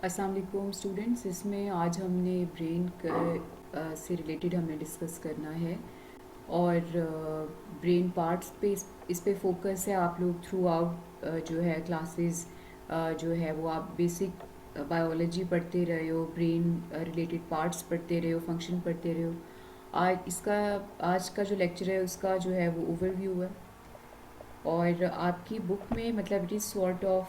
अस्सलाम वालेकुम स्टूडेंट्स। इसमें आज हमने ब्रेन से रिलेटेड हमने डिस्कस करना है और ब्रेन पार्ट्स पे इस पे फोकस है। आप लोग थ्रू आउट जो है क्लासेस जो है वो आप बेसिक बायोलॉजी पढ़ते रहे हो, ब्रेन रिलेटेड पार्ट्स पढ़ते रहे हो, फंक्शन पढ़ते रहे हो। आज का जो लेक्चर है उसका जो है वो ओवरव्यू है और आपकी बुक में मतलब इट इज़ सॉर्ट ऑफ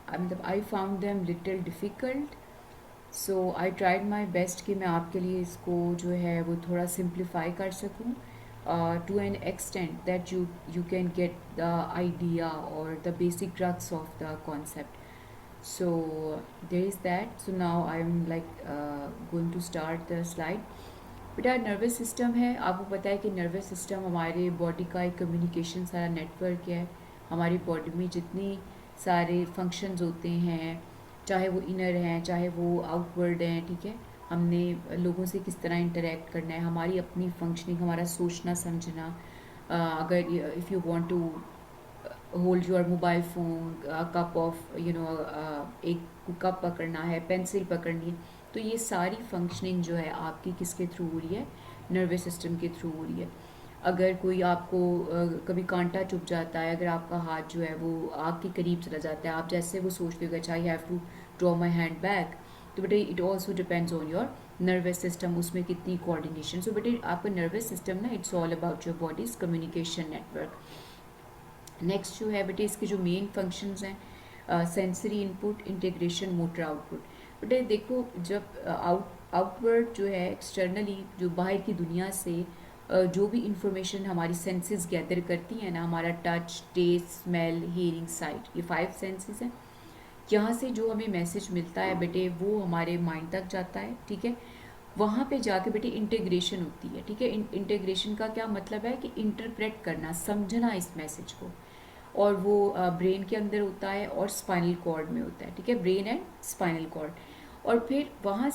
मतलब I found them little difficult, so I tried my best कि मैं आपके लिए इसको जो है वो थोड़ा सिंप्लीफाई कर सकूँ to an extent that you can get the idea और the basic crux of the concept. So there is that. So now I am like going to start the slide. बेटा नर्वस सिस्टम है, आपको पता है कि nervous system हमारे body का एक कम्युनिकेशन सारा नेटवर्क है. हमारी बॉडी में जितनी सारे फंक्शंस होते हैं, चाहे वो इनर हैं चाहे वो आउटवर्ड हैं, ठीक है. हमने लोगों से किस तरह इंटरेक्ट करना है, हमारी अपनी फंक्शनिंग, हमारा सोचना समझना. अगर if you want to hold your mobile phone, cup of एक कप पकड़ना है, पेंसिल पकड़नी है, तो ये सारी फंक्शनिंग जो है आपकी किसके थ्रू हो रही है, नर्वस सिस्टम के थ्रू हो रही है. अगर कोई आपको कभी कांटा चुभ जाता है, अगर आपका हाथ जो है वो आग के करीब चला जाता है, आप जैसे वो सोचते हो कि अच्छा I have to draw my hand back, तो बेटे it also depends on your nervous system, उसमें कितनी कोऑर्डिनेशन. सो बेटे आपका नर्वस सिस्टम ना it's all about your body's communication network. Next जो है बेटे इसके जो मेन फंक्शंस हैं, sensory input, integration, motor output. बेटे देखो जब आउटवर्ड जो है एक्सटर्नली जो बाहर की दुनिया से जो भी इंफॉर्मेशन हमारी सेंसेस गैदर करती हैं ना, हमारा touch, taste, smell, hearing, sight, ये 5 सेंसेस हैं. यहाँ से जो हमें मैसेज मिलता है बेटे वो हमारे माइंड तक जाता है, ठीक है. वहाँ पे जाके बेटे इंटीग्रेशन होती है, ठीक है. इंटीग्रेशन का क्या मतलब है कि इंटरप्रेट करना, समझना इस मैसेज को, और वो ब्रेन के अंदर होता है और स्पाइनल कॉर्ड में होता है, ठीक है. Brain and spinal cord. और फिर वहाँ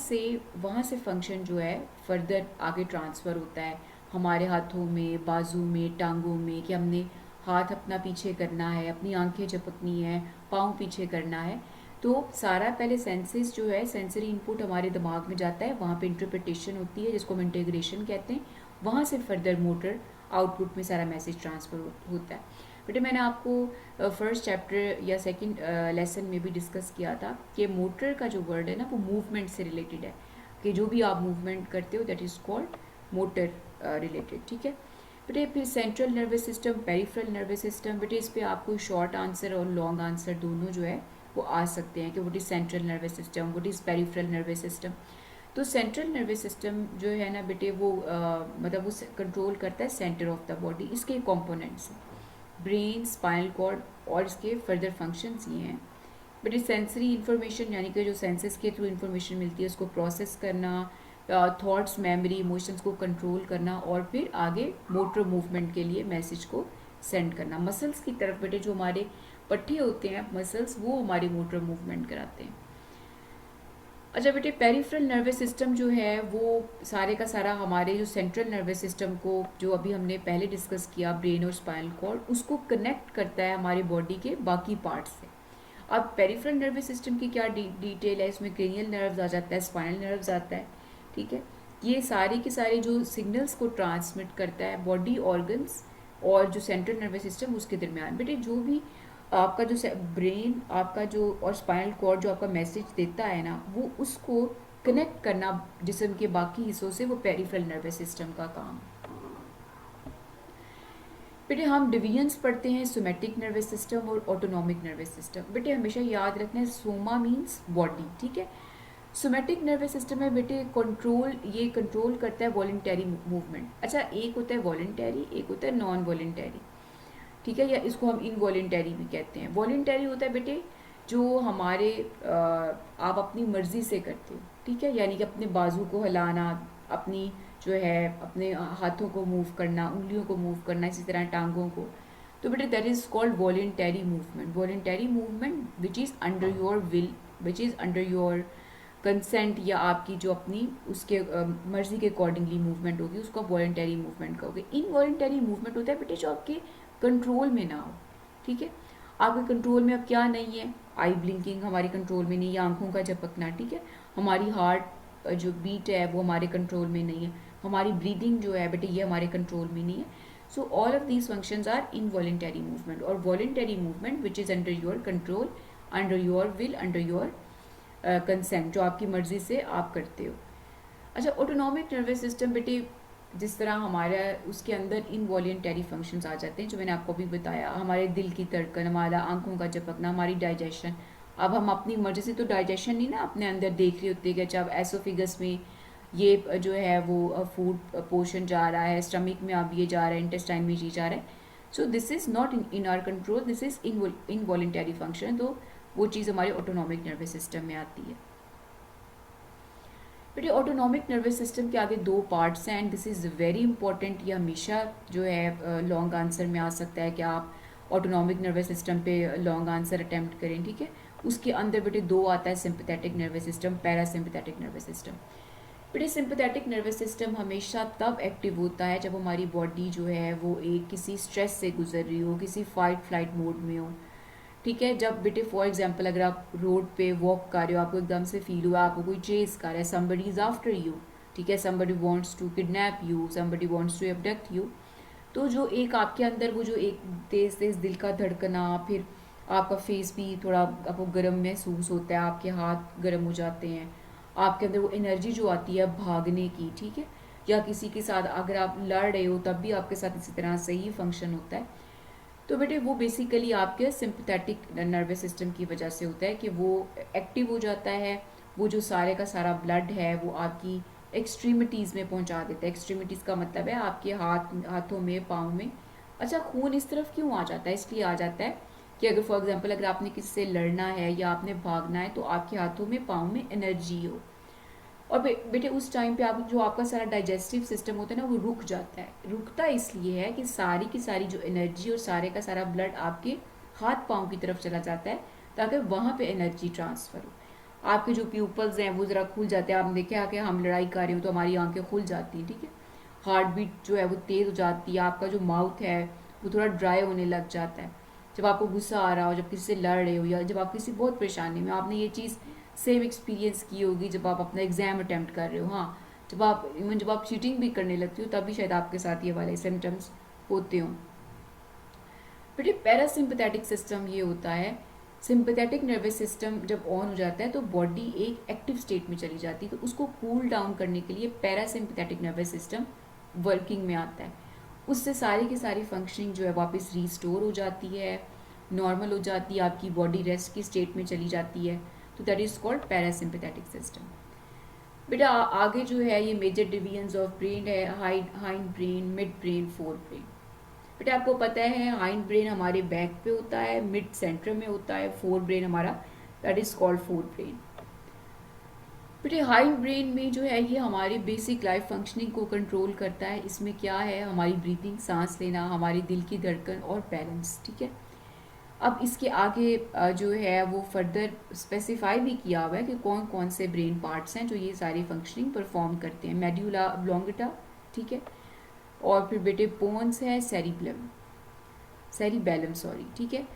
से फंक्शन जो है फर्दर आगे ट्रांसफ़र होता है हमारे हाथों में, बाजू में, टांगों में, कि हमने हाथ अपना पीछे करना है, अपनी आंखें झपकनी है, पाँव पीछे करना है. तो सारा पहले सेंसेस जो है, सेंसरी इनपुट हमारे दिमाग में जाता है, वहाँ पे इंटरप्रिटेशन होती है जिसको हम इंटीग्रेशन कहते हैं. वहाँ से फर्दर मोटर आउटपुट में सारा मैसेज ट्रांसफ़र होता है. बेटे मैंने आपको फर्स्ट चैप्टर या सेकंड लेसन में भी डिस्कस किया था कि मोटर का जो वर्ड है ना वो मूवमेंट से रिलेटेड है, कि जो भी आप मूवमेंट करते हो that is called motor related, ठीक है. बेटे फिर central nervous system, peripheral nervous system. बेटे इस पर आपको शॉर्ट आंसर और लॉन्ग आंसर दोनों जो है वो आ सकते हैं कि what is central nervous system, what is peripheral nervous system. तो सेंट्रल नर्वस सिस्टम जो है ना बेटे वो मतलब वो कंट्रोल करता है सेंटर ऑफ द बॉडी. इसके कंपोनेंट्स हैं ब्रेन, स्पाइनल कॉर्ड और इसके फर्दर फंक्शंस ये हैं. बट इस सेंसरी इन्फॉर्मेशन यानी कि जो सेंसेस के थ्रू इन्फॉर्मेशन मिलती है उसको प्रोसेस करना, थॉट्स, मेमोरी, इमोशंस को कंट्रोल करना और फिर आगे मोटर मूवमेंट के लिए मैसेज को सेंड करना. मसल्स की तरफ बेटे जो हमारे पट्टे होते हैं मसल्स, वो हमारी मोटर मूवमेंट कराते हैं. अच्छा बेटे पेरिफेरल नर्वस सिस्टम जो है वो सारे का सारा हमारे जो सेंट्रल नर्वस सिस्टम को जो अभी हमने पहले डिस्कस किया, ब्रेन और स्पाइनल कॉर्ड, उसको कनेक्ट करता है हमारी बॉडी के बाकी पार्ट्स से. अब पेरिफेरल नर्वस सिस्टम की क्या डिटेल है, इसमें क्रेनियल नर्व्स आ जाता है, स्पाइनल नर्व्स आता है, ठीक है. ये सारे के सारे जो सिग्नल्स को ट्रांसमिट करता है बॉडी ऑर्गन्स और जो सेंट्रल नर्वस सिस्टम उसके दरमियान. बेटे जो भी आपका जो ब्रेन आपका जो और स्पाइनल कॉर्ड जो आपका मैसेज देता है ना, वो उसको कनेक्ट करना जिस्म के बाकी हिस्सों से, वो पेरिफेरल नर्वस सिस्टम का काम. बेटे हम डिवीजन्स पढ़ते हैं सोमैटिक नर्वस सिस्टम और ऑटोनॉमिक नर्वस सिस्टम. बेटे हमेशा याद रखना है सोमा मीन्स बॉडी, ठीक है. सोमैटिक नर्वस सिस्टम है बेटे ये कंट्रोल करता है वॉलंटरी मूवमेंट. अच्छा एक होता है वॉलंटरी, एक होता है नॉन वॉलंटरी, ठीक है, या इसको हम इनवॉलेंटरी भी कहते हैं. वॉलेंटरी होता है बेटे जो हमारे आप अपनी मर्जी से करते हो, ठीक है, यानी कि अपने बाजू को हिलाना, अपनी जो है अपने हाथों को मूव करना, उंगलियों को मूव करना, इसी तरह टांगों को. तो बेटे that is called voluntary movement. Voluntary movement which is under your will, which is under your consent, या आपकी जो अपनी उसके मर्जी के अकॉर्डिंगली मूवमेंट होगी उसको आप वॉलेंटरी मूवमेंट कहोगे. इनवॉलेंटरी मूवमेंट होता है बेटे जो आपके कंट्रोल में ना हो, ठीक है. आपके कंट्रोल में अब क्या नहीं है, आई ब्लिंकिंग हमारे कंट्रोल में नहीं है, या आंखों का झपकना, ठीक है। हमारी हार्ट जो बीट है वो हमारे कंट्रोल में नहीं है, हमारी ब्रीदिंग जो है बेटे ये हमारे कंट्रोल में नहीं है। So all of these functions are involuntary movement, और voluntary movement which is under your control, under your will, under your consent, जो आपकी मर्जी से आप करते हो। अच्छा, ऑटोनॉमिक नर्वस सिस्टम बेटे जिस तरह हमारा उसके अंदर इनवॉलेंटरी फंक्शंस आ जाते हैं, जो मैंने आपको भी बताया, हमारे दिल की धड़कन, हमारा आंखों का झपकना, हमारी डाइजेशन। अब हम अपनी मर्जी से तो डाइजेशन नहीं ना अपने अंदर देख रहे होते कि अच्छा अब एसोफिगस में ये जो है वो फूड पोर्शन जा रहा है, स्टमक में अब ये जा रहा है, इंटेस्टाइन में ये जा रहा है। So this is not in our control, this is involuntary function, तो वो चीज़ हमारे ऑटोनॉमिक नर्वस सिस्टम में आती है। बेटे ऑटोनॉमिक नर्वस सिस्टम के आगे दो पार्ट्स हैं, and this is very important. ये हमेशा जो है लॉन्ग आंसर में आ सकता है कि आप ऑटोनॉमिक नर्वस सिस्टम पे लॉन्ग आंसर अटैम्प्ट करें, ठीक है। उसके अंदर बेटे दो आता है, sympathetic nervous system, parasympathetic nervous system. बेटे सिंपैथेटिक नर्वस सिस्टम हमेशा तब एक्टिव होता है जब हमारी बॉडी जो है वो एक किसी स्ट्रेस से गुजर रही हो, किसी फाइट फ्लाइट मोड में हो, ठीक है। जब बेटे फॉर एग्जांपल अगर आप रोड पे वॉक कर रहे हो, आपको एकदम से फील हुआ आपको कोई चेस कर रहा है, समबडी इज आफ्टर यू, ठीक है, somebody wants to kidnap you, somebody wants to abduct you, तो जो एक आपके अंदर वो जो एक तेज तेज दिल का धड़कना, फिर आपका फेस भी थोड़ा आपको गर्म महसूस होता है, आपके हाथ गर्म हो जाते हैं, आपके अंदर वो एनर्जी जो आती है भागने की, ठीक है, या किसी के साथ अगर आप लड़ रहे हो तब भी आपके साथ इसी तरह से ही फंक्शन होता है। तो बेटे वो बेसिकली आपके सिंपैथेटिक नर्वस सिस्टम की वजह से होता है कि वो एक्टिव हो जाता है, वो जो सारे का सारा ब्लड है वो आपकी एक्सट्रीमिटीज़ में पहुंचा देता है। एक्सट्रीमिटीज़ का मतलब है आपके हाथों में, पाँव में। अच्छा, खून इस तरफ क्यों आ जाता है? इसलिए आ जाता है कि अगर फॉर एग्जांपल अगर आपने किसी से लड़ना है या आपने भागना है तो आपके हाथों में, पाँव में एनर्जी हो, और बेटे उस टाइम पे आप जो आपका सारा डाइजेस्टिव सिस्टम होता है ना वो रुक जाता है। रुकता इसलिए है कि सारी की सारी जो एनर्जी और सारे का सारा ब्लड आपके हाथ पाँव की तरफ चला जाता है ताकि वहाँ पे एनर्जी ट्रांसफ़र हो। आपके जो प्यूपल्स हैं वो ज़रा खुल जाते हैं, आपने देखा कि हम लड़ाई कर रहे हो तो हमारी आंखें खुल जाती हैं, ठीक है। हार्ट बीट जो है वो तेज़ हो जाती है, आपका जो माउथ है वो थोड़ा ड्राई होने लग जाता है। जब आपको गुस्सा आ रहा हो, जब किसी से लड़ रहे हो, या जब आप किसी बहुत परेशानी में, आपने ये चीज़ सेम एक्सपीरियंस की होगी जब आप अपना एग्जाम अटेम्प्ट कर रहे हो, हाँ, जब आप चीटिंग भी करने लगती हो तब भी शायद आपके साथ ये वाले सिम्टम्स होते हों। बेटे पैरासिम्पथेटिक सिस्टम ये होता है, सिंपैथेटिक नर्वस सिस्टम जब ऑन हो जाता है तो बॉडी एक एक्टिव स्टेट में चली जाती है, तो उसको कूल डाउन करने के लिए पैरासिम्पथेटिक नर्वस सिस्टम वर्किंग में आता है। उससे सारी की सारी फंक्शनिंग जो है वापस रीस्टोर हो जाती है, नॉर्मल हो जाती है, आपकी बॉडी रेस्ट की स्टेट में चली जाती है, तो that is called parasympathetic system. बेटा आगे जो है ये मेजर डिवीजन्स ऑफ ब्रेन है, hind brain, mid brain, fore brain. बेटा आपको पता है हाइंड ब्रेन हमारे बैक पे होता है, मिड सेंटर में होता है, फोर ब्रेन हमारा that is called fore brain. बेटे हाइंड ब्रेन में जो है ये हमारी बेसिक लाइफ फंक्शनिंग को कंट्रोल करता है। इसमें क्या है, हमारी ब्रीथिंग, सांस लेना, हमारी दिल की धड़कन और बैलेंस, ठीक है। अब इसके आगे जो है वो फर्दर स्पेसिफाई भी किया हुआ है कि कौन कौन से ब्रेन पार्ट्स हैं जो ये सारी फंक्शनिंग परफॉर्म करते हैं। मेड्यूला ऑब्लोंगेटा, ठीक है, और फिर बेटे पोन्स है, सेरिबेलम सॉरी, ठीक है।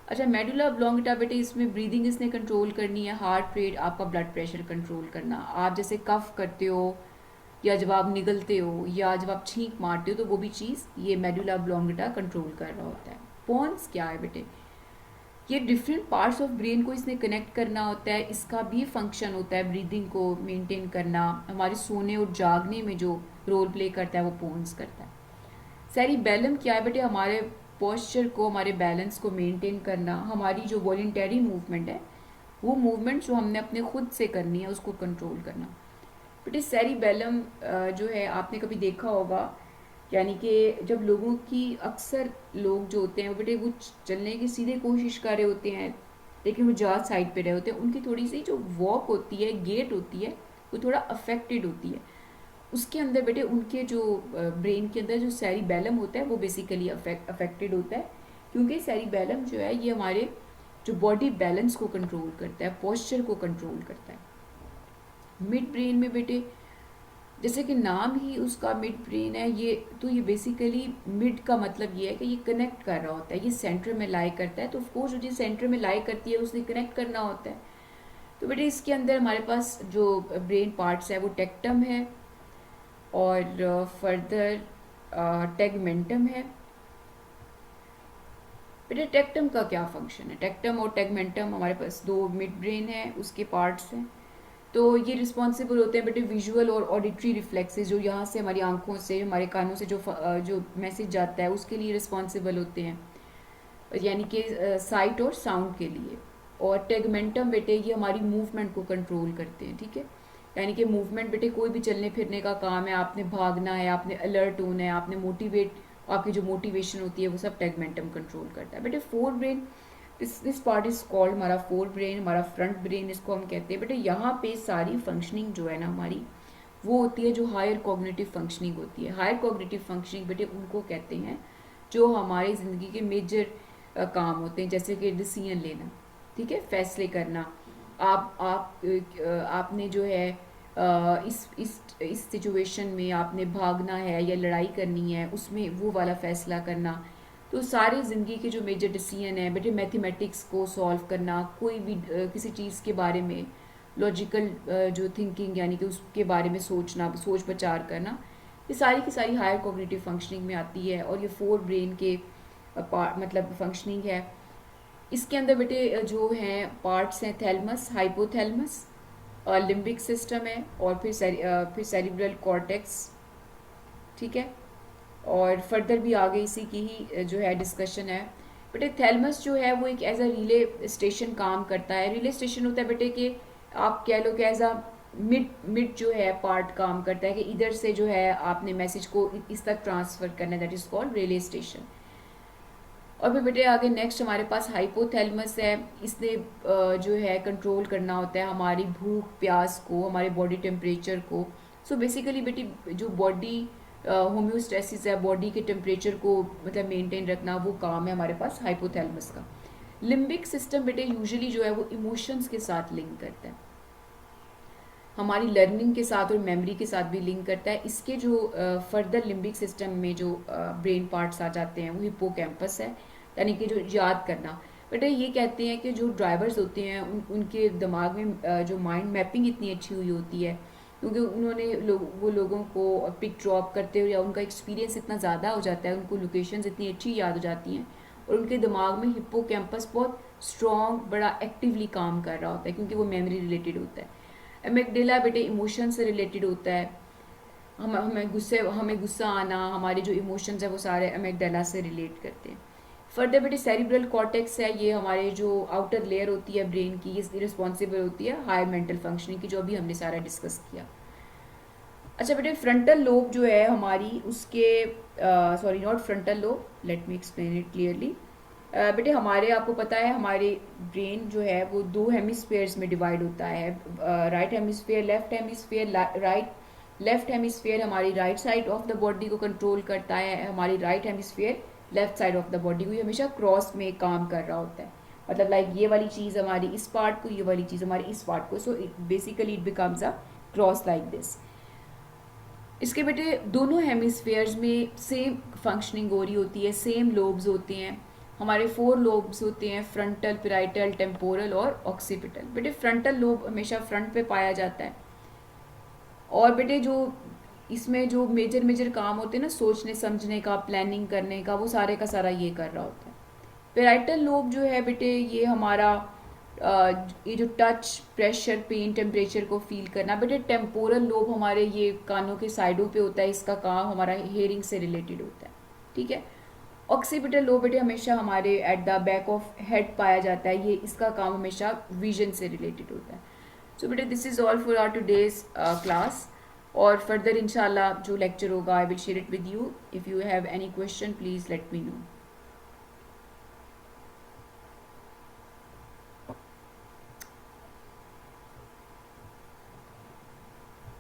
अच्छा, मेडुला ऑब्लोंगेटा बेटे इसमें ब्रीदिंग इसने कंट्रोल करनी है, हार्ट रेट, आपका ब्लड प्रेशर कंट्रोल करना। आप जैसे कफ करते हो या जब आप निगलते हो या जब आप छींक मारते हो तो वो भी चीज़ ये मेडुला ऑब्लोंगेटा कंट्रोल कर रहा होता है। पोन्स क्या है बेटे, ये डिफरेंट पार्ट्स ऑफ ब्रेन को इसने कनेक्ट करना होता है, इसका भी फंक्शन होता है ब्रीदिंग को मेंटेन करना, हमारे सोने और जागने में जो रोल प्ले करता है वो पोन्स करता है। सेरिबेलम क्या है बेटे, हमारे पोस्चर को, हमारे बैलेंस को मेंटेन करना, हमारी जो वॉलेंटरी मूवमेंट है वो मूवमेंट जो हमने अपने खुद से करनी है उसको कंट्रोल करना। बेटे सेरिबेलम जो है आपने कभी देखा होगा, यानी कि जब लोगों की, अक्सर लोग जो होते हैं वो बेटे वो चलने की सीधे कोशिश कर रहे होते हैं लेकिन वो जा साइड पे रहे होते हैं, उनकी थोड़ी सी जो वॉक होती है, गेट होती है, वो थोड़ा अफेक्टेड होती है। उसके अंदर बेटे उनके जो ब्रेन के अंदर जो सेरिबेलम होता है वो बेसिकली अफेक्टेड होता है, क्योंकि सेरिबेलम जो है ये हमारे जो बॉडी बैलेंस को कंट्रोल करता है, पोस्चर को कंट्रोल करता है। मिड ब्रेन में बेटे जैसे कि नाम ही उसका मिड ब्रेन है, ये तो ये बेसिकली मिड का मतलब ये है कि ये कनेक्ट कर रहा होता है, ये सेंटर में लाई करता है, तो ऑफकोर्स जो सेंटर में लाई करती है उसने कनेक्ट करना होता है। तो बेटे इसके अंदर हमारे पास जो ब्रेन पार्ट्स है वो टेक्टम है और फर्दर टेगमेंटम है। बेटे टेक्टम का क्या फंक्शन है? टेक्टम और टेगमेंटम हमारे पास दो मिड ब्रेन है, उसके पार्ट्स हैं। तो ये रिस्पॉन्सिबल होते हैं बेटे विजुअल और ऑडिटरी रिफ्लेक्सेस, जो यहाँ से हमारी आंखों से हमारे कानों से जो मैसेज जाता है उसके लिए रिस्पॉन्सिबल होते हैं, यानी कि साइट और साउंड के लिए। और टेगमेंटम बेटे ये हमारी मूवमेंट को कंट्रोल करते हैं, ठीक है। यानी कि मूवमेंट बेटे कोई भी चलने फिरने का काम है, आपने भागना है, आपने अलर्ट होना है, आपने मोटिवेट, आपकी जो मोटिवेशन होती है वो सब टेगमेंटम कंट्रोल करता है। बेटे fore brain, this part is called हमारा फोर ब्रेन, हमारा फ्रंट ब्रेन इसको हम कहते हैं। बेटे यहाँ पे सारी फंक्शनिंग जो है ना हमारी वो होती है जो हायर कॉग्निटिव फंक्शनिंग होती है। हायर कॉग्निटिव फंक्शनिंग बेटे उनको कहते हैं जो हमारी ज़िंदगी के मेजर काम होते हैं, जैसे कि डिसीजन लेना, ठीक है, फैसले करना। आपने जो है इस सिचुएशन में आपने भागना है या लड़ाई करनी है, उसमें वो वाला फैसला करना। तो सारे ज़िंदगी के जो मेजर डिसीजन है बेटे, मैथमेटिक्स को सॉल्व करना, कोई भी किसी चीज़ के बारे में लॉजिकल जो थिंकिंग यानी कि उसके बारे में सोचना, सोच विचार करना, ये सारी की सारी हायर कॉग्निटिव फंक्शनिंग में आती है। और ये फोर ब्रेन के मतलब फंक्शनिंग है। इसके अंदर बेटे जो हैं पार्ट्स हैं थैलमस, हाइपोथैलमस, लिम्बिक सिस्टम है और फिर सेरिब्रल कॉर्टेक्स, ठीक है। और फर्दर भी आगे इसी की ही जो है डिस्कशन है। बेटे थैलमस जो है वो एक एज अ रिले स्टेशन काम करता है। रिले स्टेशन होता है बेटे कि आप कह लो कि एज अ मिड जो है पार्ट काम करता है कि इधर से जो है आपने मैसेज को इस तक ट्रांसफर करना है, that is called relay station. और फिर बेटे आगे नेक्स्ट हमारे पास हाइपोथैलमस है। इसने जो है कंट्रोल करना होता है हमारी भूख प्यास को, हमारे बॉडी टेम्परेचर को। सो बेसिकली बेटी जो बॉडी होम्योस्टेसिस है, बॉडी के टेम्परेचर को मतलब मेंटेन रखना, वो काम है हमारे पास हाइपोथैलमस का। लिम्बिक सिस्टम बेटे यूजुअली जो है वो इमोशंस के साथ लिंक करता है, हमारी लर्निंग के साथ और मेमोरी के साथ भी लिंक करता है। इसके जो फर्दर लिम्बिक सिस्टम में जो ब्रेन पार्ट्स आ जाते हैं वो हिप्पोकैम्पस है, यानी कि जो याद करना। बेटा ये कहते हैं कि जो ड्राइवर्स होते हैं उनके दिमाग में जो माइंड मैपिंग इतनी अच्छी हुई होती है, क्योंकि उन्होंने वो लोगों को पिक ड्रॉप करते हुए या उनका एक्सपीरियंस इतना ज़्यादा हो जाता है, उनको लोकेशंस इतनी अच्छी याद हो जाती हैं और उनके दिमाग में हिप्पोकैम्पस बहुत स्ट्रॉन्ग बड़ा एक्टिवली काम कर रहा होता है, क्योंकि वो मेमोरी रिलेटेड होता है। एमिगडाला बेटे इमोशन से रिलेटेड होता है। हमें गुस्सा आना, हमारे जो इमोशंस है वो सारे एमिगडाला से रिलेट करते हैं। फर्दर बेटे सेरिब्रल कॉर्टेक्स है, ये हमारे जो आउटर लेयर होती है ब्रेन की, ये रिस्पॉन्सिबल होती है हायर मेंटल फंक्शनिंग की, जो अभी हमने सारा डिस्कस किया। अच्छा बेटे फ्रंटल लोब जो है हमारी उसके sorry not frontal lobe, let me explain it clearly. बेटे हमारे आपको पता है हमारे ब्रेन जो है वो दो हेमिस्फेयर्स में डिवाइड होता है, right hemisphere, left hemisphere. Left hemisphere हमारी right side of the body को कंट्रोल करता है, हमारी right hemisphere left side of the body को, ये हमेशा क्रॉस में काम कर रहा होता है। मतलब लाइक ये वाली चीज़ हमारी इस पार्ट को, ये वाली चीज़ हमारी इस पार्ट को, so basically it becomes a cross like this. इसके बेटे दोनों हेमिस्फेयर्स में सेम फंक्शनिंग हो रही होती है, सेम लोब्स होते हैं। हमारे 4 लोब्स होते हैं, फ्रंटल, पैराइटल, टेम्पोरल और ऑक्सीपिटल। बेटे फ्रंटल लोब हमेशा फ्रंट पे पाया जाता है। और बेटे जो इसमें जो मेजर काम होते हैं ना, सोचने समझने का, प्लानिंग करने का, वो सारे का सारा ये कर रहा होता है। पैराइटल लोब जो है बेटे ये हमारा ये जो टच, प्रेशर, पेन, टेम्परेचर को फील करना। बेटे टेम्पोरल लोब हमारे ये कानों के साइडों पे होता है, इसका काम हमारा हेयरिंग से रिलेटेड होता है, ठीक है। ऑक्सीपिटल लोब बेटे हमेशा हमारे at the back of head पाया जाता है, ये इसका काम हमेशा विजन से रिलेटेड होता है। सो बेटे this is all for our today's class, और फर्दर इंशाल्लाह जो लेक्चर होगा I will share it with you. If you have any question please let me no.